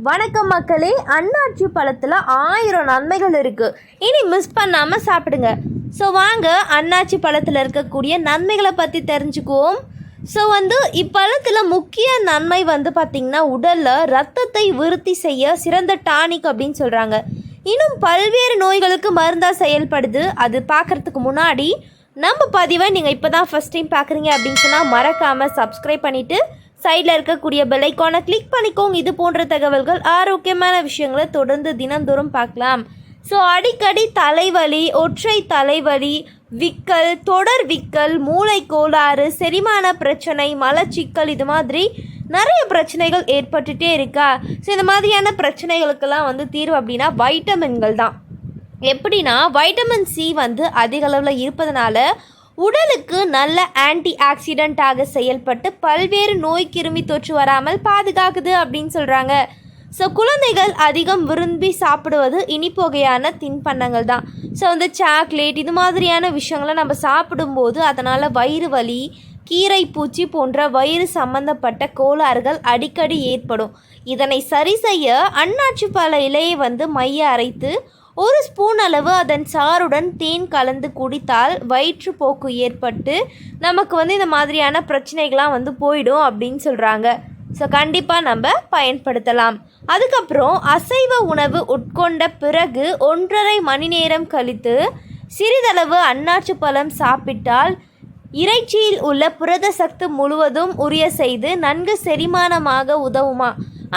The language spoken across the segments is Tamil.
வணக்கம் மக்களே. அன்னாச்சி பழத்தில் 1000 நன்மைகள் இருக்குது. இனி மிஸ் பண்ணாமல் சாப்பிடுங்க. ஸோ வாங்க அன்னாச்சி பழத்தில் இருக்கக்கூடிய நன்மைகளை பற்றி தெரிஞ்சுக்குவோம். ஸோ இப்பழத்தில் முக்கிய நன்மை பார்த்திங்கன்னா உடலில் ரத்தத்தை விருத்தி செய்ய சிறந்த டானிக் அப்படின்னு சொல்கிறாங்க. இன்னும் பல்வேறு நோய்களுக்கு மருந்தாக செயல்படுது. அது பார்க்குறதுக்கு முன்னாடி நம்ம பதிவை நீங்கள் இப்போ தான் ஃபஸ்ட் டைம் பார்க்குறீங்க அப்படின்னு சொன்னால் மறக்காமல் சப்ஸ்கிரைப் பண்ணிவிட்டு சைடில் இருக்கக்கூடிய பெல் ஐக்கானை கிளிக் பண்ணிக்கோங்க. இது போன்ற தகவல்கள் ஆரோக்கியமான விஷயங்களை தொடர்ந்து தினந்தோறும் பார்க்கலாம். ஸோ அடிக்கடி தலைவலி, ஒற்றை தலைவலி, விக்கல், தொடர் விக்கல், மூளை கோளாறு, செரிமான பிரச்சனை, மலச்சிக்கல், இது மாதிரி நிறைய பிரச்சனைகள் ஏற்பட்டுகிட்டே இருக்கா? ஸோ இந்த மாதிரியான பிரச்சனைகளுக்கெல்லாம் தீர்வு அப்படின்னா வைட்டமின்கள் தான். எப்படின்னா வைட்டமின் சி அதிக அளவில் இருப்பதனால உடலுக்கு நல்ல ஆன்டி ஆக்சிடென்ட்டாக செயல்பட்டு பல்வேறு நோய் கிருமி தொற்று வராமல் பாதுகாக்குது அப்படின்னு சொல்கிறாங்க. ஸோ குழந்தைகள் அதிகம் விரும்பி சாப்பிடுவது இனிப்பு வகையான தின்பண்டங்கள் தான். ஸோ சாக்லேட் இது மாதிரியான விஷயங்களை நம்ம சாப்பிடும்போது அதனால் வயிறு வலி, கீரை பூச்சி போன்ற வயிறு சம்பந்தப்பட்ட கோளாறுகள் அடிக்கடி ஏற்படும். இதனை சரி செய்ய அன்னாச்சி பழ இலையை மைய அரைத்து 1 ஸ்பூன் அளவு அதன் சாறுடன் தேன் கலந்து குடித்தால் வயிற்றுப்போக்கு ஏற்பட்டு நமக்கு இந்த மாதிரியான பிரச்சனைகள்லாம் போயிடும் அப்படின்னு சொல்கிறாங்க. ஸோ கண்டிப்பாக நம்ம பயன்படுத்தலாம். அதுக்கப்புறம் அசைவ உணவு உட்கொண்ட பிறகு 1.5 மணி நேரம் கழித்து சிறிதளவு அன்னாச்சி பழம் சாப்பிட்டால் இறைச்சியில் உள்ள புரத சத்து முழுவதும் உரிய செய்து நன்கு செரிமானமாக உதவுமா.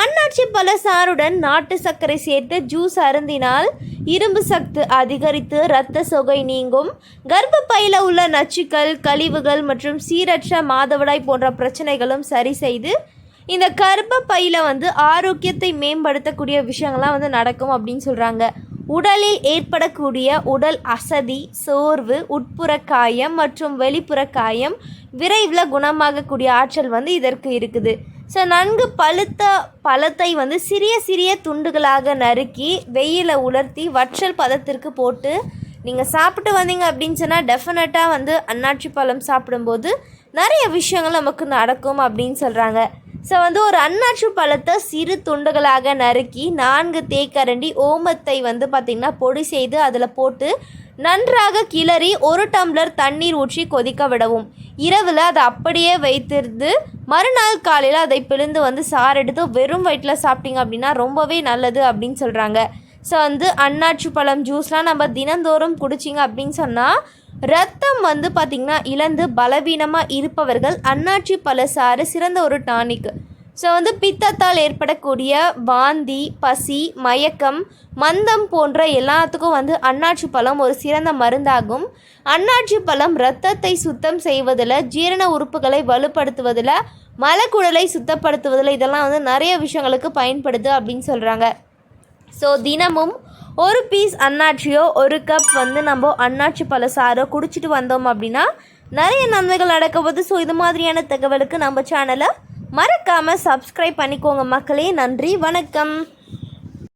அன்னாச்சி பழ சாறுடன் நாட்டு சர்க்கரை சேர்த்து ஜூஸ் அருந்தினால் இரும்பு சத்து அதிகரித்து இரத்த சோகை நீங்கும். கர்ப்பப்பையில் உள்ள நச்சுக்கள், கழிவுகள் மற்றும் சீரற்ற மாதவிடாய் போன்ற பிரச்சனைகளும் சரி செய்து இந்த கர்ப்பப்பையில் ஆரோக்கியத்தை மேம்படுத்தக்கூடிய விஷயங்கள்லாம் நடக்கும் அப்படின்னு சொல்கிறாங்க. உடலில் ஏற்படக்கூடிய உடல் அசதி, சோர்வு, உட்புற காயம் மற்றும் வெளிப்புற காயம் விரைவில் குணமாகக்கூடிய ஆற்றல் இதற்கு இருக்குது. ஸோ நன்கு பழுத்த பழத்தை சிறிய சிறிய துண்டுகளாக நறுக்கி வெயில உலர்த்தி வற்றல் பதத்திற்கு போட்டு நீங்கள் சாப்பிட்டு வந்தீங்க அப்படின்னு சொன்னால் டெஃபினட்டாக அன்னாச்சி பழம் சாப்பிடும்போது நிறைய விஷயங்கள் நமக்கு நடக்கும் அப்படின்னு சொல்கிறாங்க. ஸோ ஒரு அன்னாச்சி பழத்தை சிறு துண்டுகளாக நறுக்கி 4 தேக்கரண்டி ஓமத்தை பார்த்திங்கன்னா பொடி செய்து அதில் போட்டு நன்றாக கிளறி 1 டம்ளர் தண்ணீர் ஊற்றி கொதிக்க விடவும். இரவில் அதை அப்படியே வைத்திருந்து மறுநாள் காலையில் அதை பிழிந்து சாறு எடுத்து வெறும் வயிற்றில் சாப்பிட்டீங்க அப்படின்னா ரொம்பவே நல்லது அப்படின்னு சொல்கிறாங்க. ஸோ அன்னாச்சி பழம் ஜூஸ்லாம் நம்ம தினந்தோறும் குடிச்சிங்க அப்படின்னு சொன்னால் ரத்தம் பார்த்திங்கன்னா இழந்து பலவீனமாக இருப்பவர்கள் அன்னாச்சி பழ சாறு சிறந்த ஒரு டானிக். ஸோ பித்தத்தால் ஏற்படக்கூடிய வாந்தி, பசி, மயக்கம், மந்தம் போன்ற எல்லாத்துக்கும் அன்னாச்சி பழம் ஒரு சிறந்த மருந்தாகும். அன்னாச்சி பழம் இரத்தத்தை சுத்தம் செய்வதில், ஜீரண உறுப்புகளை வலுப்படுத்துவதில், மலக்குடலை சுத்தப்படுத்துவதில் இதெல்லாம் நிறைய விஷயங்களுக்கு பயன்படுது அப்படின்னு சொல்கிறாங்க. ஸோ தினமும் 1 பீஸ் அன்னாச்சியோ 1 கப் நம்ம அன்னாச்சி பழ சாரோ குடிச்சிட்டு வந்தோம் அப்படின்னா நிறைய நன்மைகள் நடக்கும்போது. ஸோ இது மாதிரியான தகவலுக்கு நம்ம சேனலை மறக்காமல் சப்ஸ்கிரைப் பண்ணிக்கோங்க மக்களே. நன்றி, வணக்கம்.